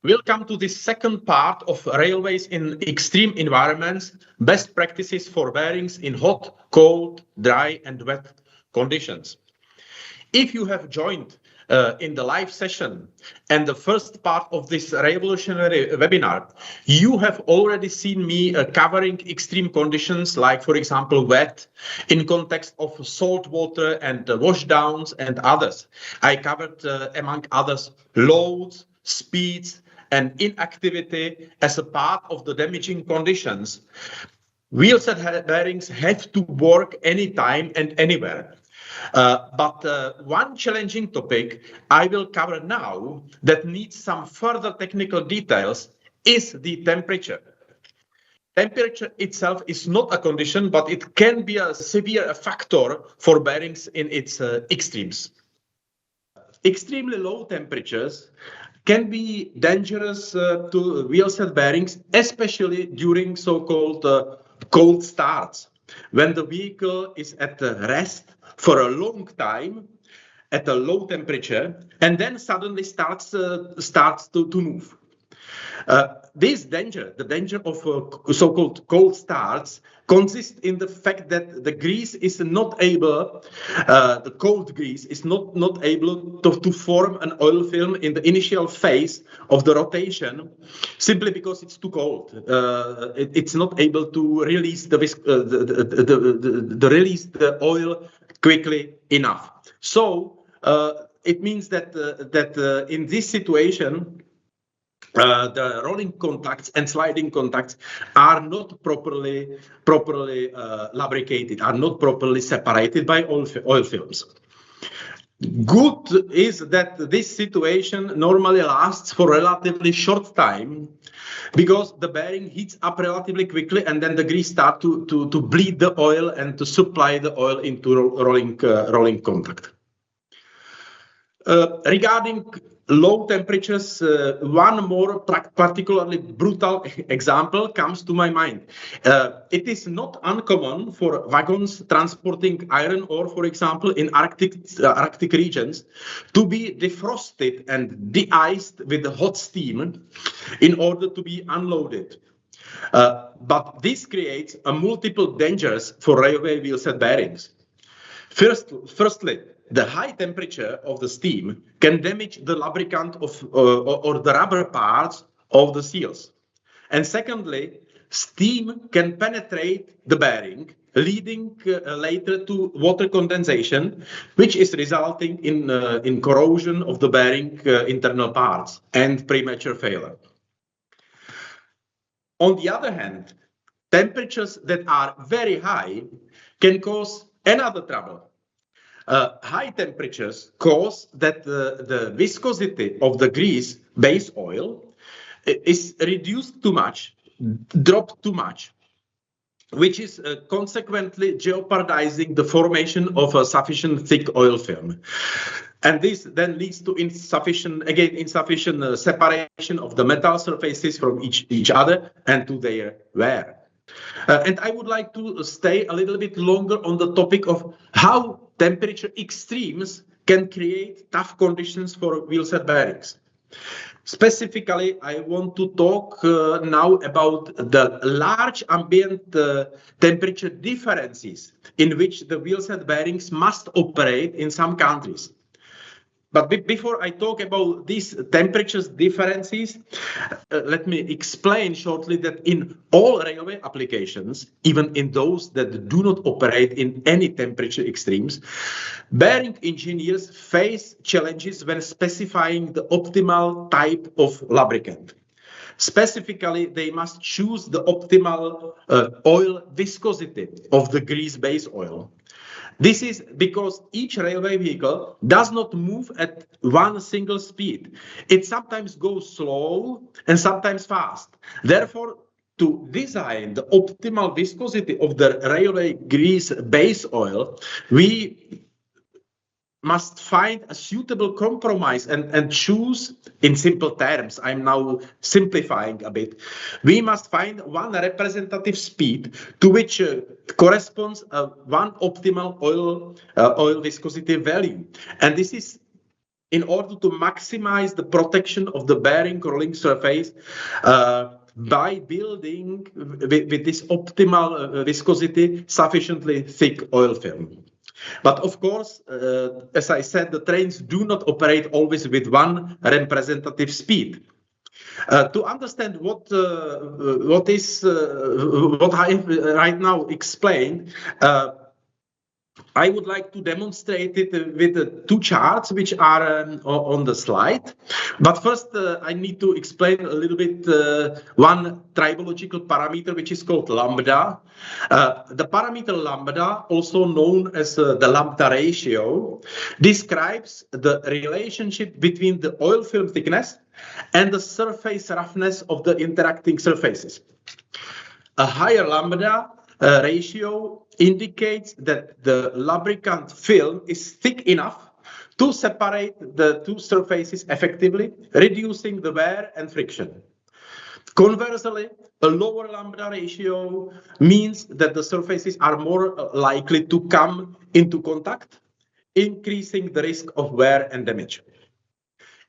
We'll come to the second part of railways in extreme environments, best practices for bearings in hot, cold, dry and wet conditions. If you have joined in the live session and the first part of this revolutionary webinar, you have already seen me covering extreme conditions like, for example, wet in context of salt water and washdowns and others. I covered, among others, loads, speeds, and inactivity as a part of the damaging conditions. Wheel set bearings have to work anytime and anywhere. But one challenging topic I will cover now that needs some further technical details is the temperature. Temperature itself is not a condition, but it can be a severe factor for bearings in its extremes. Extremely low temperatures can be dangerous to wheel set bearings, especially during so-called cold starts, when the vehicle is at rest for a long time at a low temperature and then suddenly starts to move. This danger, the danger of so-called cold starts, consists in the fact that the grease is not able, the cold grease is not able to form an oil film in the initial phase of the rotation, simply because it's too cold. It's not able to release release the oil quickly enough. So it means that in this situation, the rolling contacts and sliding contacts are not properly lubricated, are not properly separated by oil films. Good is that this situation normally lasts for a relatively short time because the bearing heats up relatively quickly and then the grease starts to bleed the oil and to supply the oil into rolling contact. Regarding low temperatures, one more particularly brutal example comes to my mind. It is not uncommon for wagons transporting iron ore, for example, in Arctic regions, to be defrosted and de-iced with hot steam in order to be unloaded. But this creates multiple dangers for railway wheel set bearings. Firstly, the high temperature of the steam can damage the lubricant or the rubber parts of the seals. And secondly, steam can penetrate the bearing, leading later to water condensation, which is resulting in corrosion of the bearing internal parts and premature failure. On the other hand, temperatures that are very high can cause another trouble. High temperatures cause that the viscosity of the grease base oil is reduced too much, dropped too much, which is consequently jeopardizing the formation of a sufficient thick oil film. And this then leads to insufficient separation of the metal surfaces from each other and to their wear. And I would like to stay a little bit longer on the topic of how temperature extremes can create tough conditions for wheel set bearings. Specifically, I want to talk now about the large ambient temperature differences in which the wheel set bearings must operate in some countries. But before I talk about these temperatures differences, let me explain shortly that in all railway applications, even in those that do not operate in any temperature extremes, bearing engineers face challenges when specifying the optimal type of lubricant. Specifically, they must choose the optimal oil viscosity of the grease base oil. This is because each railway vehicle does not move at one single speed. It sometimes goes slow and sometimes fast. Therefore, to design the optimal viscosity of the railway grease base oil, we must find a suitable compromise and choose, in simple terms, I'm now simplifying a bit, we must find one representative speed to which corresponds one optimal oil viscosity value. And this is in order to maximize the protection of the bearing rolling surface by building with this optimal viscosity sufficiently thick oil film. But of course, as I said, the trains do not operate always with one representative speed. To understand what I right now explained, I would like to demonstrate it with the two charts which are on the slide. But first, I need to explain a little bit one tribological parameter which is called lambda. The parameter lambda, also known as the lambda ratio, describes the relationship between the oil film thickness and the surface roughness of the interacting surfaces. A higher lambda ratio indicates that the lubricant film is thick enough to separate the two surfaces effectively, reducing the wear and friction. Conversely, a lower lambda ratio means that the surfaces are more likely to come into contact, increasing the risk of wear and damage.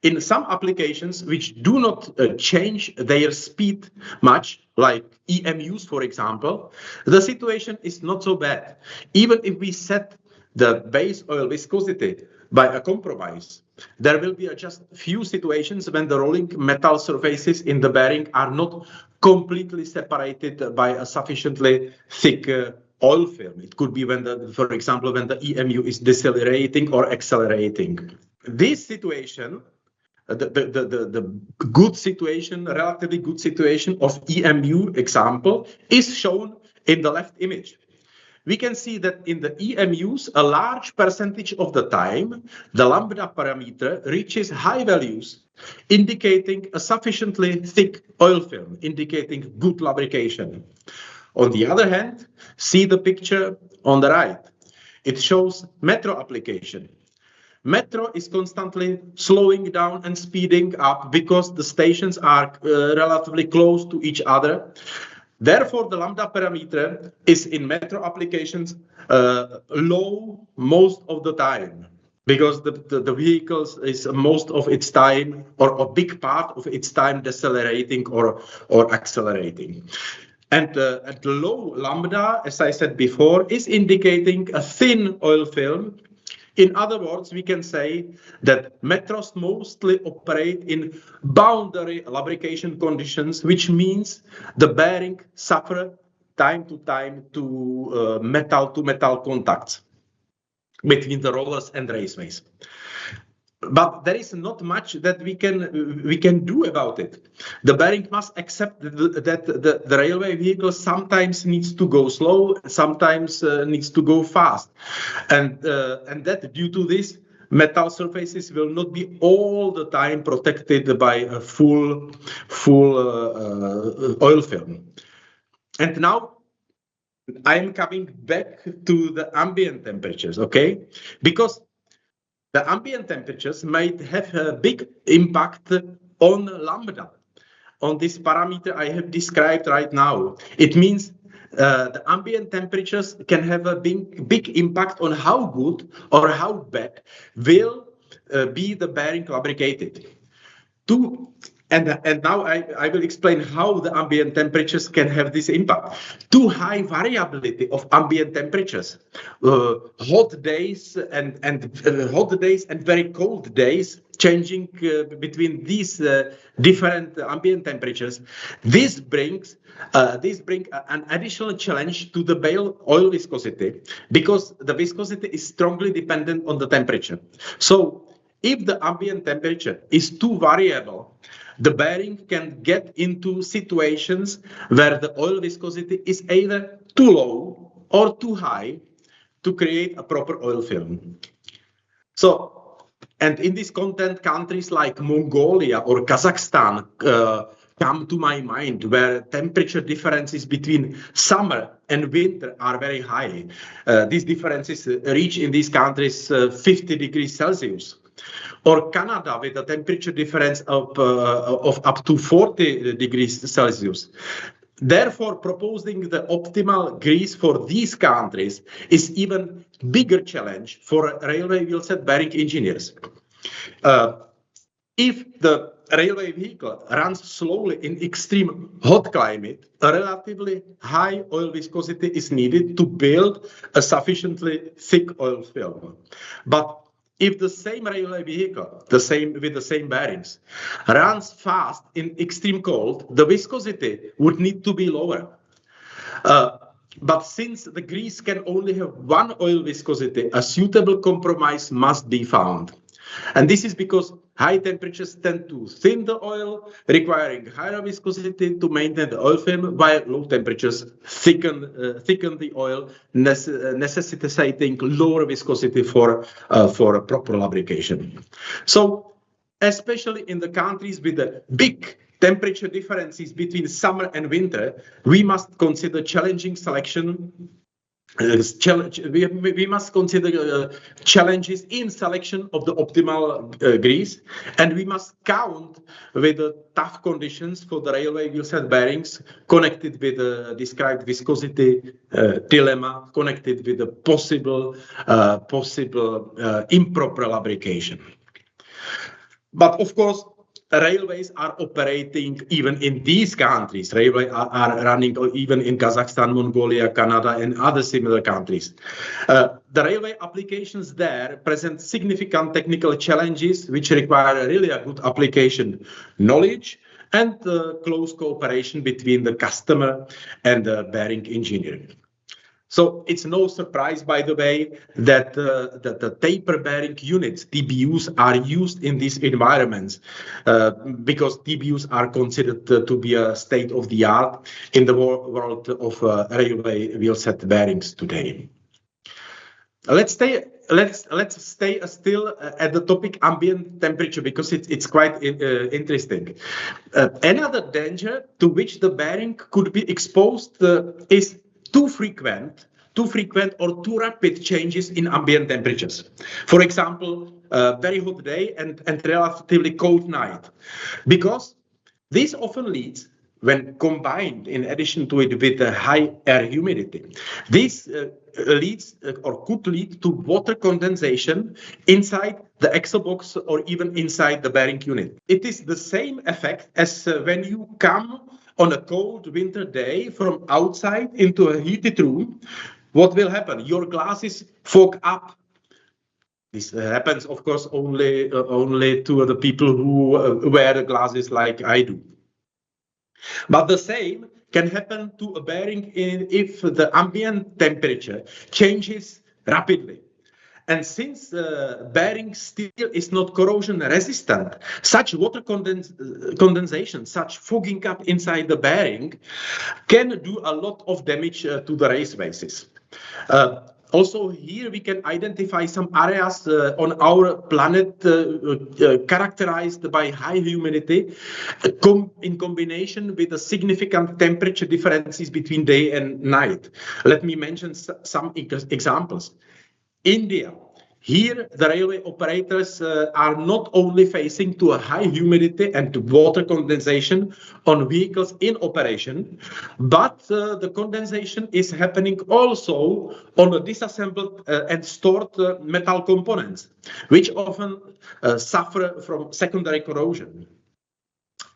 In some applications which do not change their speed much, like EMUs, for example, the situation is not so bad. Even if we set the base oil viscosity by a compromise, there will be just few situations when the rolling metal surfaces in the bearing are not completely separated by a sufficiently thick oil film. It could be when for example, when the EMU is decelerating or accelerating. This situation, the good situation, relatively good situation of EMU example is shown in the left image. We can see that in the EMUs, a large percentage of the time, the lambda parameter reaches high values, indicating a sufficiently thick oil film, indicating good lubrication. On the other hand, see the picture on the right. It shows metro application. Metro is constantly slowing down and speeding up because the stations are relatively close to each other. Therefore, the lambda parameter is in metro applications low most of the time, because the vehicles is most of its time, or a big part of its time, decelerating or accelerating. And at low lambda, as I said before, is indicating a thin oil film. In other words, we can say that metros mostly operate in boundary lubrication conditions, which means the bearing suffer time to time to metal contacts between the rollers and raceways. But there is not much that we can do about it. The bearing must accept that the railway vehicle sometimes needs to go slow, sometimes needs to go fast, and that due to this, metal surfaces will not be all the time protected by a full oil film. And now I'm coming back to the ambient temperatures, okay? Because the ambient temperatures might have a big impact on lambda, on this parameter I have described right now. It means the ambient temperatures can have a big impact on how good or how bad will be the bearing lubricated. And now I will explain how the ambient temperatures can have this impact. Too high variability of ambient temperatures, hot days and very cold days, changing between these different ambient temperatures. This brings an additional challenge to the bale oil viscosity, because the viscosity is strongly dependent on the temperature. So if the ambient temperature is too variable, the bearing can get into situations where the oil viscosity is either too low or too high to create a proper oil film. So, and in this content, countries like Mongolia or Kazakhstan come to my mind, where temperature differences between summer and winter are very high. These differences reach in these countries 50 degrees Celsius. Or Canada, with a temperature difference of up to 40 degrees Celsius. Therefore, proposing the optimal grease for these countries is even bigger challenge for railway wheelset bearing engineers. If the railway vehicle runs slowly in extreme hot climate, a relatively high oil viscosity is needed to build a sufficiently thick oil film. But if the same railway vehicle, with the same bearings, runs fast in extreme cold, the viscosity would need to be lower. But since the grease can only have one oil viscosity, a suitable compromise must be found. And this is because high temperatures tend to thin the oil, requiring higher viscosity to maintain the oil film, while low temperatures thicken the oil, necessitating lower viscosity for proper lubrication. So, especially in the countries with the big temperature differences between summer and winter, we must consider challenging selection. We must consider challenges in selection of the optimal grease, and we must count with the tough conditions for the railway wheelset bearings connected with the described viscosity dilemma, connected with the possible improper lubrication. But of course, railways are operating even in these countries. Railways are running even in Kazakhstan, Mongolia, Canada, and other similar countries. The railway applications there present significant technical challenges which require really a good application knowledge and close cooperation between the customer and the bearing engineer. So it's no surprise, by the way, that the taper bearing units, TBUs, are used in these environments because TBUs are considered to be a state of the art in the world of railway wheelset bearings today. Let's stay still at the topic ambient temperature because it's quite interesting. Another danger to which the bearing could be exposed is too frequent or too rapid changes in ambient temperatures. For example, very hot day and relatively cold night, because this often leads, when combined in addition to it with a high air humidity, this leads or could lead to water condensation inside the axle box or even inside the bearing unit. It is the same effect as when you come on a cold winter day from outside into a heated room. What will happen? Your glasses fog up. This happens, of course, only to the people who wear the glasses like I do. But the same can happen to a bearing if the ambient temperature changes rapidly. And since the bearing steel is not corrosion resistant, such water condensation, such fogging up inside the bearing can do a lot of damage to the raceways. Also here we can identify some areas on our planet characterized by high humidity in combination with the significant temperature differences between day and night. Let me mention some examples. India. Here, the railway operators are not only facing to a high humidity and water condensation on vehicles in operation, but the condensation is happening also on the disassembled and stored metal components, which often suffer from secondary corrosion.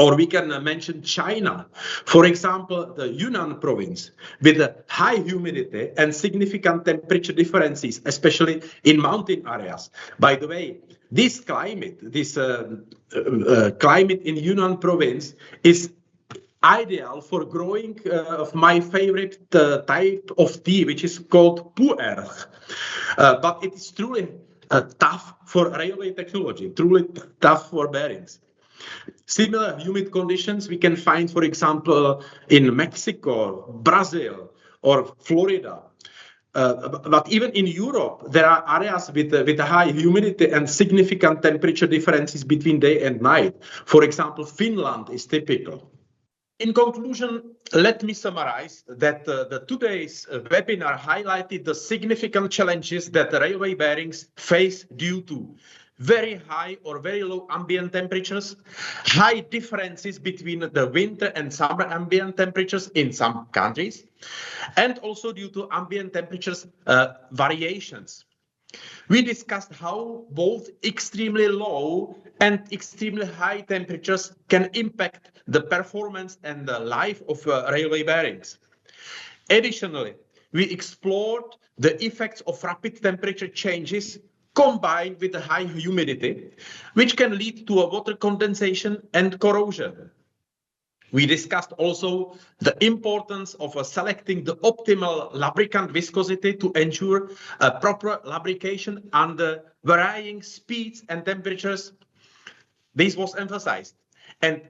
Or we can mention China, for example, the Yunnan province, with a high humidity and significant temperature differences, especially in mountain areas. By the way, this climate in Yunnan province is ideal for growing of my favorite type of tea, which is called pu'er. But it is truly tough for railway technology, truly tough for bearings. Similar humid conditions we can find, for example, in Mexico, Brazil, or Florida. But even in Europe, there are areas with a high humidity and significant temperature differences between day and night. For example, Finland is typical. In conclusion, let me summarize that today's webinar highlighted the significant challenges that the railway bearings face due to very high or very low ambient temperatures, high differences between the winter and summer ambient temperatures in some countries, and also due to ambient temperatures variations. We discussed how both extremely low and extremely high temperatures can impact the performance and the life of railway bearings. Additionally, we explored the effects of rapid temperature changes combined with the high humidity, which can lead to a water condensation and corrosion. We discussed also the importance of selecting the optimal lubricant viscosity to ensure a proper lubrication under varying speeds and temperatures. This was emphasized. And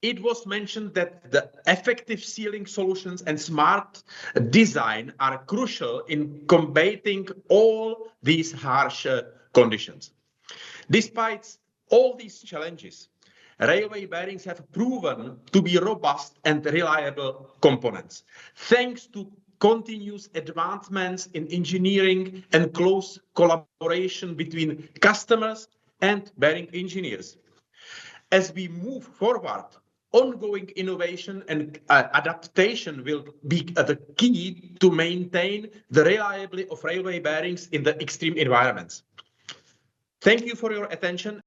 it was mentioned that the effective sealing solutions and smart design are crucial in combating all these harsh conditions. Despite all these challenges, railway bearings have proven to be robust and reliable components, thanks to continuous advancements in engineering and close collaboration between customers and bearing engineers. As we move forward, ongoing innovation and adaptation will be the key to maintain the reliability of railway bearings in the extreme environments. Thank you for your attention.